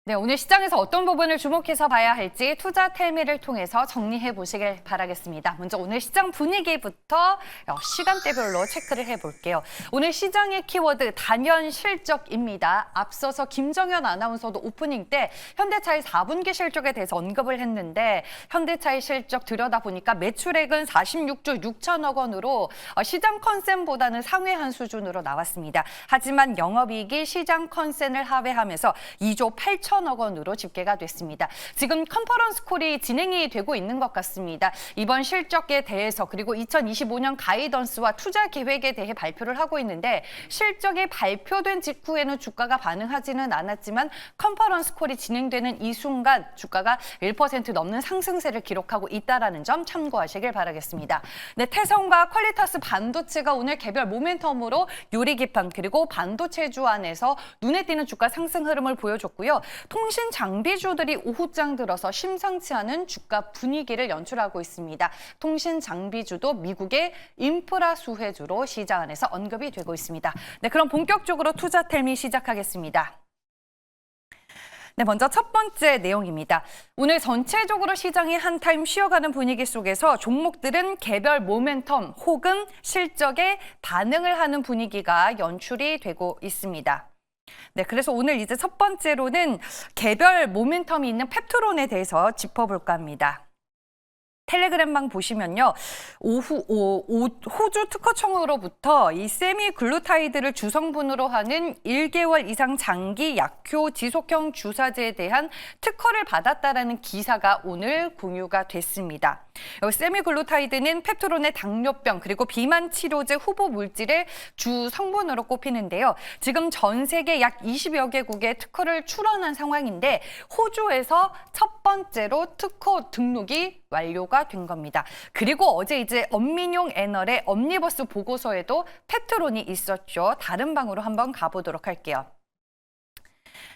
네, 오늘 시장에서 어떤 부분을 주목해서 봐야 할지 투자텔미를 통해서 정리해 보시길 바라겠습니다. 먼저 오늘 시장 분위기부터 시간대별로 체크를 해볼게요. 오늘 시장의 키워드 단연 실적입니다. 앞서서 김정현 아나운서도 오프닝 때 현대차의 4분기 실적에 대해서 언급을 했는데 현대차의 실적 들여다보니까 매출액은 46조 6천억 원으로 시장 컨센보다는 상회한 수준으로 나왔습니다. 하지만 영업이익이 시장 컨센을 하회하면서 2조 8천억 원으로 집계가 됐습니다. 지금 컨퍼런스 콜이 진행이 되고 있는 것 같습니다. 이번 실적에 대해서 그리고 2025년 가이던스와 투자 계획에 대해 발표를 하고 있는데 실적이 발표된 직후에는 주가가 반응하지는 않았지만 컨퍼런스 콜이 진행되는 이 순간 주가가 1% 넘는 상승세를 기록하고 있다는 점 참고하시길 바라겠습니다. 네, 태성과 퀄리터스 반도체가 오늘 개별 모멘텀으로 요리기판 그리고 반도체주 안에서 눈에 띄는 주가 상승 흐름을 보여줬고요. 통신 장비주들이 오후장 들어서 심상치 않은 주가 분위기를 연출하고 있습니다. 통신 장비주도 미국의 인프라 수혜주로 시장 안에서 언급이 되고 있습니다. 네, 그럼 본격적으로 투자텔미 시작하겠습니다. 네, 먼저 첫 번째 내용입니다. 오늘 전체적으로 시장이 한타임 쉬어가는 분위기 속에서 종목들은 개별 모멘텀 혹은 실적에 반응을 하는 분위기가 연출이 되고 있습니다. 네, 그래서 오늘 이제 첫 번째로는 개별 모멘텀이 있는 펩트론에 대해서 짚어볼까 합니다. 텔레그램방 보시면요. 호주 특허청으로부터 이 세미글루타이드를 주성분으로 하는 1개월 이상 장기 약효 지속형 주사제에 대한 특허를 받았다라는 기사가 오늘 공유가 됐습니다. 세미글루타이드는 펩트론의 당뇨병 그리고 비만 치료제 후보 물질의 주 성분으로 꼽히는데요. 지금 전 세계 약 20여 개국에 특허를 출원한 상황인데 호주에서 첫 번째로 특허 등록이 완료가 된 겁니다. 그리고 어제 이제 엄민용 애널의 엄니버스 보고서에도 펩트론이 있었죠. 다른 방으로 한번 가보도록 할게요.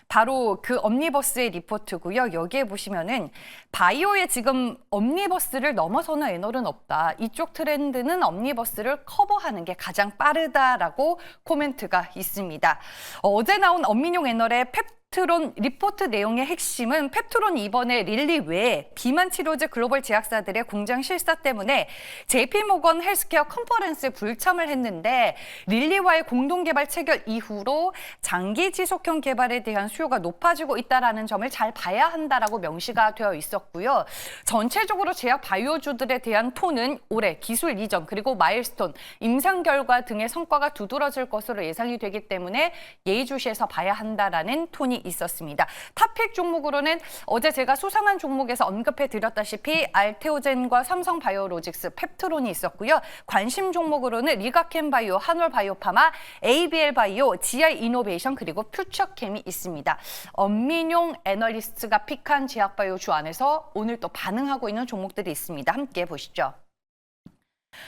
바로 그 엄니버스의 리포트고요. 여기에 보시면은 바이오에 지금 엄니버스를 넘어서는 애널은 없다. 이쪽 트렌드는 엄니버스를 커버하는 게 가장 빠르다라고 코멘트가 있습니다. 어제 나온 엄민용 애널의 펩트론 리포트 내용의 핵심은 펩트론이 이번에 릴리 외에 비만 치료제 글로벌 제약사들의 공장 실사 때문에 JP모건 헬스케어 컨퍼런스에 불참을 했는데 릴리와의 공동개발 체결 이후로 장기 지속형 개발에 대한 수요가 높아지고 있다는 점을 잘 봐야 한다라고 명시가 되어 있었고요. 전체적으로 제약 바이오주들에 대한 톤은 올해 기술 이전 그리고 마일스톤, 임상 결과 등의 성과가 두드러질 것으로 예상이 되기 때문에 예의주시해서 봐야 한다라는 톤이 있었습니다. 탑픽 종목으로는 어제 제가 수상한 종목에서 언급해 드렸다시피 알테오젠과 삼성바이오로직스, 펩트론이 있었고요. 관심 종목으로는 리가켄바이오, 한올바이오파마, ABL바이오, GI이노베이션 그리고 퓨처캠이 있습니다. 엄민용 애널리스트가 픽한 제약바이오주 안에서 오늘 또 반응하고 있는 종목들이 있습니다. 함께 보시죠.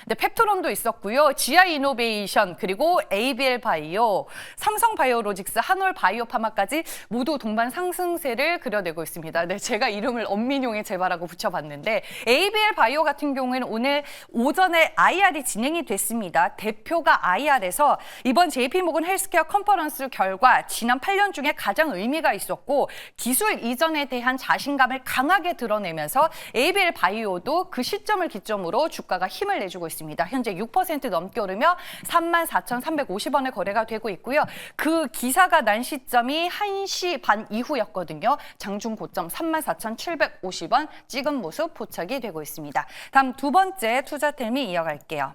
네, 펩트론도 있었고요. GI이노베이션 그리고 ABL바이오, 삼성바이오로직스, 한올바이오파마까지 모두 동반 상승세를 그려내고 있습니다. 네, 제가 이름을 엄민용의 제바라고 붙여봤는데 ABL바이오 같은 경우에는 오늘 오전에 IR이 진행이 됐습니다. 대표가 IR에서 이번 JP모건 헬스케어 컨퍼런스 결과 지난 8년 중에 가장 의미가 있었고 기술 이전에 대한 자신감을 강하게 드러내면서 ABL바이오도 그 시점을 기점으로 주가가 힘을 내주고 있습니다. 현재 6% 넘게 오르며 34,350원에 거래가 되고 있고요. 그 기사가 난 시점이 1시 반 이후였거든요. 장중 고점 34,750원 찍은 모습 포착이 되고 있습니다. 다음 두 번째 투자텔미 이어갈게요.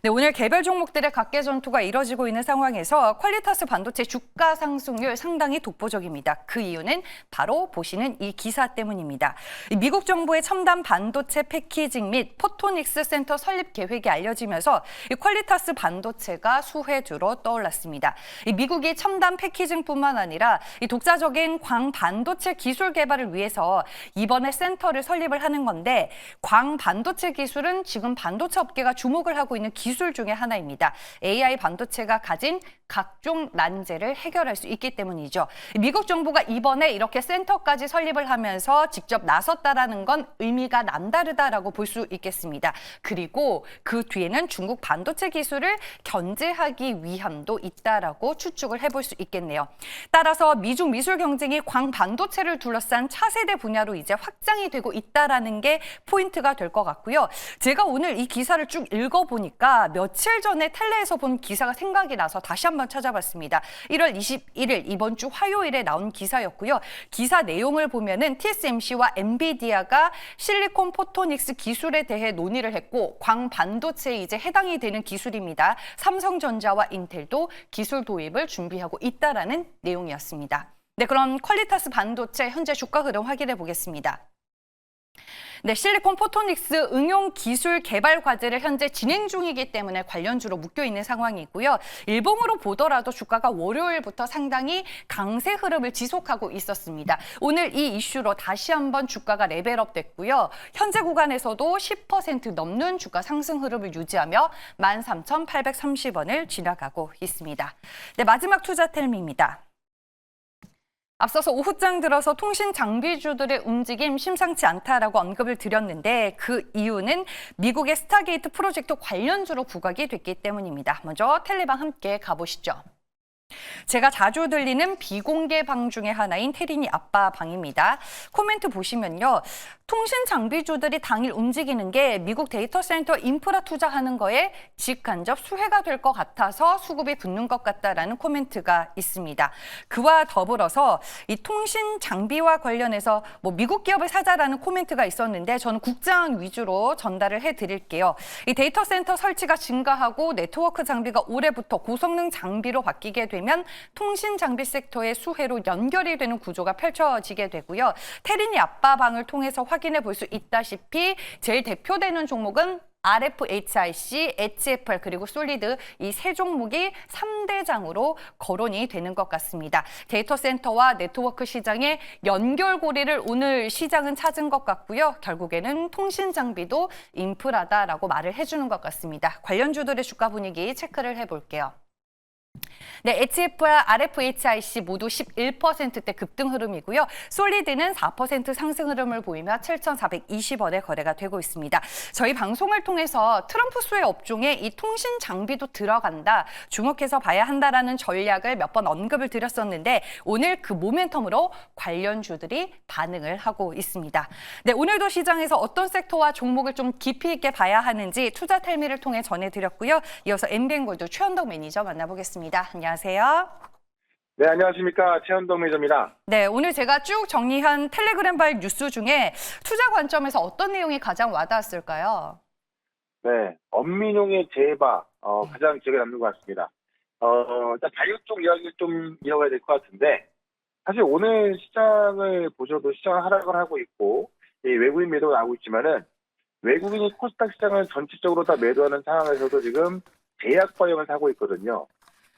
네, 오늘 개별 종목들의 각계 전투가 이뤄지고 있는 상황에서 퀄리터스 반도체 주가 상승률 상당히 독보적입니다. 그 이유는 바로 보시는 이 기사 때문입니다. 미국 정부의 첨단 반도체 패키징 및 포토닉스 센터 설립 계획이 알려지면서 이 퀄리터스 반도체가 수혜주로 떠올랐습니다. 미국이 첨단 패키징뿐만 아니라 이 독자적인 광 반도체 기술 개발을 위해서 이번에 센터를 설립을 하는 건데 광 반도체 기술은 지금 반도체 업계가 주목을 하고 있는 있는 기술 중에 하나입니다. AI 반도체가 가진 각종 난제를 해결할 수 있기 때문이죠. 미국 정부가 이번에 이렇게 센터까지 설립을 하면서 직접 나섰다라는 건 의미가 남다르다라고 볼 수 있겠습니다. 그리고 그 뒤에는 중국 반도체 기술을 견제하기 위함도 있다라고 추측을 해볼 수 있겠네요. 따라서 미중 미술 경쟁이 광 반도체를 둘러싼 차세대 분야로 이제 확장이 되고 있다라는 게 포인트가 될 것 같고요. 제가 오늘 이 기사를 쭉 읽어보니까 며칠 전에 텔레에서 본 기사가 생각이 나서 다시 한번 찾아봤습니다. 1월 21일 이번 주 화요일에 나온 기사였고요. 기사 내용을 보면은 TSMC와 엔비디아가 실리콘 포토닉스 기술에 대해 논의를 했고 광 반도체에 이제 해당이 되는 기술입니다. 삼성전자와 인텔도 기술 도입을 준비하고 있다라는 내용이었습니다. 네, 그럼 퀄리타스 반도체 현재 주가 흐름 확인해 보겠습니다. 네, 실리콘 포토닉스 응용 기술 개발 과제를 현재 진행 중이기 때문에 관련주로 묶여 있는 상황이고요. 일봉으로 보더라도 주가가 월요일부터 상당히 강세 흐름을 지속하고 있었습니다. 오늘 이 이슈로 다시 한번 주가가 레벨업 됐고요. 현재 구간에서도 10% 넘는 주가 상승 흐름을 유지하며 13,830원을 지나가고 있습니다. 네, 마지막 투자 텔미입니다. 앞서서 오후장 들어서 통신 장비주들의 움직임 심상치 않다라고 언급을 드렸는데 그 이유는 미국의 스타게이트 프로젝트 관련주로 부각이 됐기 때문입니다. 먼저 텔레방 함께 가보시죠. 제가 자주 들리는 비공개 방 중에 하나인 테린이 아빠 방입니다. 코멘트 보시면요. 통신 장비주들이 당일 움직이는 게 미국 데이터 센터 인프라 투자하는 거에 직간접 수혜가 될 것 같아서 수급이 붙는 것 같다라는 코멘트가 있습니다. 그와 더불어서 이 통신 장비와 관련해서 미국 기업을 사자라는 코멘트가 있었는데 저는 국장 위주로 전달을 해드릴게요. 이 데이터 센터 설치가 증가하고 네트워크 장비가 올해부터 고성능 장비로 바뀌게 되면 통신 장비 섹터의 수혜로 연결이 되는 구조가 펼쳐지게 되고요. 테린이 아빠 방을 통해서 확인해 볼 수 있다시피 제일 대표되는 종목은 RFHIC, HFR 그리고 솔리드 이 세 종목이 3대장으로 거론이 되는 것 같습니다. 데이터 센터와 네트워크 시장의 연결고리를 오늘 시장은 찾은 것 같고요. 결국에는 통신 장비도 인프라다라고 말을 해주는 것 같습니다. 관련주들의 주가 분위기 체크를 해볼게요. 네, HF와 RFHIC 모두 11%대 급등 흐름이고요. 솔리드는 4% 상승 흐름을 보이며 7,420원에 거래가 되고 있습니다. 저희 방송을 통해서 트럼프 수혜 업종에 이 통신 장비도 들어간다, 주목해서 봐야 한다라는 전략을 몇 번 언급을 드렸었는데 오늘 그 모멘텀으로 관련주들이 반응을 하고 있습니다. 네, 오늘도 시장에서 어떤 섹터와 종목을 좀 깊이 있게 봐야 하는지 투자 텔미를 통해 전해드렸고요. 이어서 엠비엔골드 최현덕 매니저 만나보겠습니다. 안녕하세요. 네, 안녕하십니까. 최현동 매니저입니다. 네, 오늘 제가 쭉 정리한 텔레그램발 뉴스 중에 투자 관점에서 어떤 내용이 가장 와닿았을까요? 네, 엄민용의 재바, 가장 기억에 남는 것 같습니다. 일단 자유 쪽 이야기를 좀 이어가야 될 것 같은데, 사실 오늘 시장을 보셔도 시장은 하락을 하고 있고, 외국인 매도가 나오고 있지만은, 외국인이 코스닥 시장을 전체적으로 다 매도하는 상황에서도 지금 제약 바이오를 사고 있거든요.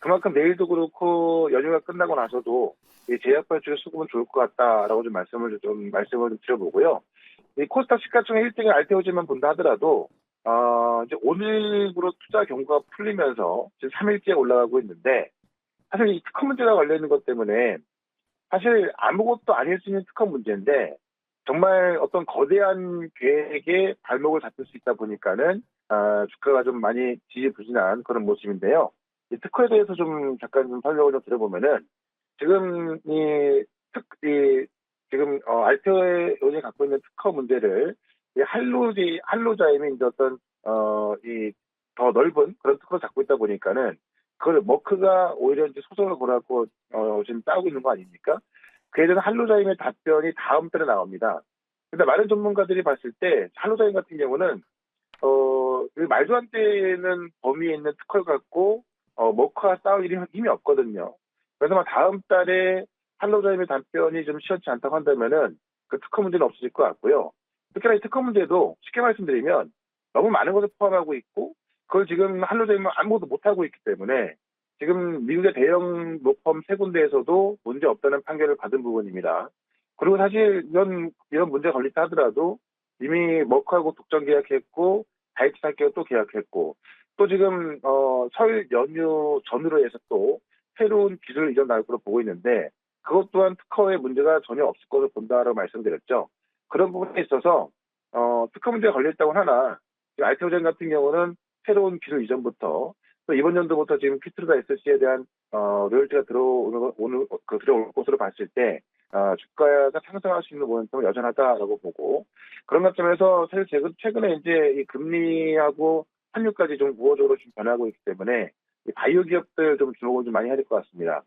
그만큼 내일도 그렇고 연휴가 끝나고 나서도 이 제약바이오 쪽의 수급은 좋을 것 같다라고 좀 말씀을 드려보고요. 이 코스닥 시가총액 1등을 알테오지만 본다 하더라도 이제 오늘부로 투자 경고가 풀리면서 지금 3일째 올라가고 있는데 사실 이 특허 문제가 걸려 있는 것 때문에 사실 아무것도 아닐 수 있는 특허 문제인데 정말 어떤 거대한 계획에 발목을 잡을 수 있다 보니까는 주가가 좀 많이 지지부진한 그런 모습인데요. 이 특허에 대해서 좀 잠깐 좀 설명을 좀 드려보면은 지금 지금 알테오에 갖고 있는 특허 문제를 이 할로자임이 이제 어떤 이 더 넓은 그런 특허를 갖고 있다 보니까는 그걸 머크가 오히려 이제 소송을 걸어갖고 지금 싸우고 있는 거 아닙니까? 그에 대해서 할로자임의 답변이 다음 달에 나옵니다. 근데 많은 전문가들이 봤을 때 할로자임 같은 경우는 말도 안 되는 범위에 있는 특허를 갖고 머크와 싸울 힘이 없거든요. 그래서 다음 달에 할로자임의 답변이 좀 시원치 않다고 한다면은 그 특허 문제는 없어질 것 같고요. 특히나 이 특허 문제도 쉽게 말씀드리면 너무 많은 것을 포함하고 있고 그걸 지금 할로자임은 아무것도 못하고 있기 때문에 지금 미국의 대형 로펌 3군데에서도 문제 없다는 판결을 받은 부분입니다. 그리고 사실 이런 문제가 걸렸다 하더라도 이미 머크하고 독점 계약했고 다이치사키하고 또 계약했고 또 지금 설 연휴 전후로 해서 또 새로운 기술 이전 나올 거로 보고 있는데 그것 또한 특허에 문제가 전혀 없을 것으로 본다라고 말씀드렸죠. 그런 부분에 있어서 특허 문제가 걸려있다고 하나 알테오젠 같은 경우는 새로운 기술 이전부터 또 이번 연도부터 지금 퀴트루다 SC에 대한 로열티가 들어올 것으로 봤을 때 주가가 상승할 수 있는 모멘텀은 여전하다라고 보고 그런 관점에서 사실 최근에 이제 이 금리하고 환율까지 좀 우호적으로 좀 변하고 있기 때문에 이 바이오 기업들 좀 주목을 좀 많이 해야 될 것 같습니다.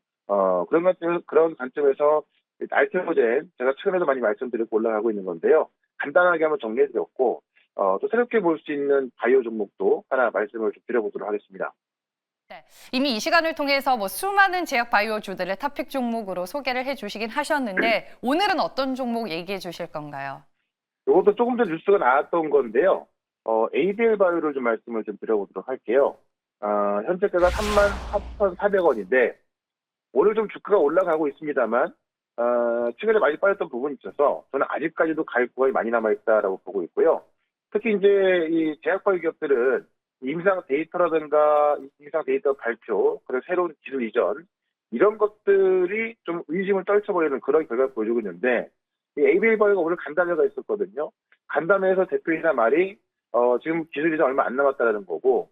그런 관점에서 알테오젠 제가 최근에도 많이 말씀드리고 올라가고 있는 건데요. 간단하게 한번 정리해드렸고 또 새롭게 볼 수 있는 바이오 종목도 하나 말씀을 좀 드려보도록 하겠습니다. 네, 이미 이 시간을 통해서 수많은 제약 바이오주들을 탑픽 종목으로 소개를 해주시긴 하셨는데 오늘은 어떤 종목 얘기해 주실 건가요? 이것도 조금 전 뉴스가 나왔던 건데요. ABL 바이오를 좀 말씀을 좀 드려보도록 할게요. 현재가가 34,400원인데 오늘 좀 주가가 올라가고 있습니다만 최근에 많이 빠졌던 부분이 있어서 저는 아직까지도 가격 구간이 많이 남아있다라고 보고 있고요. 특히 이제 이 제약바이오 기업들은 임상 데이터라든가 임상 데이터 발표, 그리고 새로운 기술 이전 이런 것들이 좀 의심을 떨쳐버리는 그런 결과를 보여주고 있는데 이 ABL 바이오가 오늘 간담회가 있었거든요. 간담회에서 대표이사 말이 지금 기술 이전 얼마 안 남았다라는 거고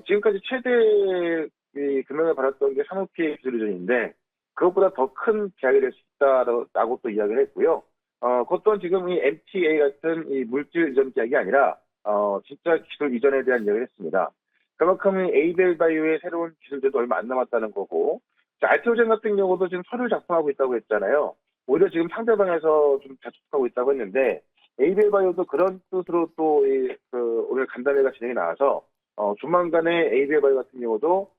지금까지 최대 이 금액을 받았던 게 산업계의 기술 이전인데 그것보다 더 큰 계약이 될 수 있다라고 또 이야기를 했고요. 그것 지금 이 MTA 같은 이 물질 이전 계약이 아니라 진짜 기술 이전에 대한 이야기를 했습니다. 그만큼 ABL 바이오의 새로운 기술들도 얼마 안 남았다는 거고 알테오젠 같은 경우도 지금 서류를 작성하고 있다고 했잖아요. 오히려 지금 상대방에서 좀 자축하고 있다고 했는데 ABL 바이오도 그런 뜻으로 또 오늘 간담회가 진행이 나와서 조만간에 ABL 바이오 같은 경우도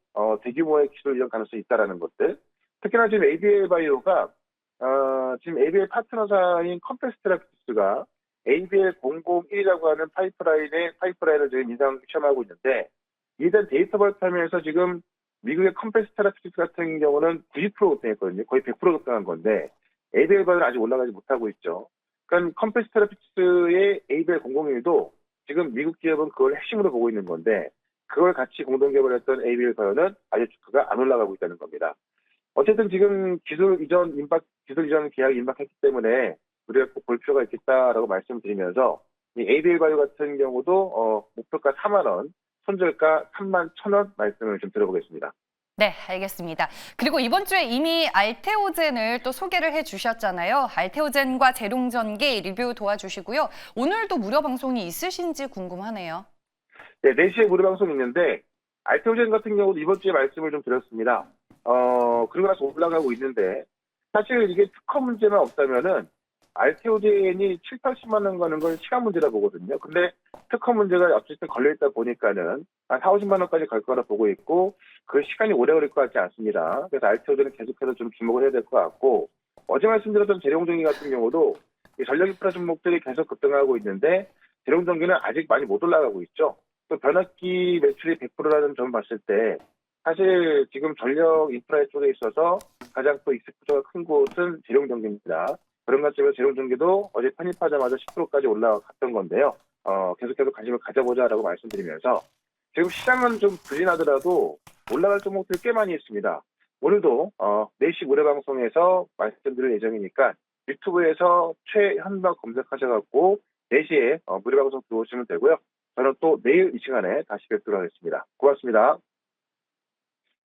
대규모의 기술 이전 가능성이 있다라는 것들. 특히나 지금 ABL 바이오가 지금 ABL 파트너사인 컴패스 테라피utics가 ABL 001이라고 하는 파이프라인을 지금 인상 시험하고 있는데 이에 대한 데이터 발표하면서 지금 미국의 컴패스 테라피utics 같은 경우는 90% 급등했거든요. 거의 100% 급등한 건데 ABL 바이오는 아직 올라가지 못하고 있죠. 그러니까 컴패스 테라피utics의 ABL 001도 지금 미국 기업은 그걸 핵심으로 보고 있는 건데 그걸 같이 공동 개발했던 ABL 바이오는 아직 주가가 안 올라가고 있다는 겁니다. 어쨌든 지금 기술 이전 계약이 임박했기 때문에 우리가 꼭 볼 필요가 있겠다라고 말씀드리면서 이 ABL 바이오 같은 경우도 목표가 4만 원, 손절가 31,000원 말씀을 좀 들어보겠습니다. 네, 알겠습니다. 그리고 이번 주에 이미 알테오젠을 또 소개를 해주셨잖아요. 알테오젠과 재롱전기 리뷰 도와주시고요. 오늘도 무료 방송이 있으신지 궁금하네요. 네, 4시에 무료 방송이 있는데 알테오젠 같은 경우도 이번 주에 말씀을 좀 드렸습니다. 그리고 나서 올라가고 있는데 사실 이게 특허 문제만 없다면은 알테오젠이 7, 80만 원 가는 건 시간 문제라 보거든요. 근데 특허 문제가 어쨌든 걸려있다 보니까는 한 4, 50만 원까지 갈 거라 보고 있고 그 시간이 오래 걸릴 것 같지 않습니다. 그래서 알테오젠은 계속해서 좀 주목을 해야 될 것 같고 어제 말씀드렸던 재룡전기 같은 경우도 이 전력 인프라 종목들이 계속 급등하고 있는데 재룡전기는 아직 많이 못 올라가고 있죠. 또 변압기 매출이 100%라는 점 봤을 때 사실 지금 전력 인프라 쪽에 있어서 가장 또 익스포저가 큰 곳은 재룡전기입니다. 그런 관점에서 재룡전기도 어제 편입하자마자 10%까지 올라갔던 건데요. 계속해서 관심을 가져보자라고 말씀드리면서 지금 시장은 좀 부진하더라도 올라갈 종목들이 꽤 많이 있습니다. 오늘도 4시 무료 방송에서 말씀드릴 예정이니까 유튜브에서 최현박 검색하셔갖고 4시에 무료 방송 들어오시면 되고요. 저는 또 내일 이 시간에 다시 뵙도록 하겠습니다. 고맙습니다.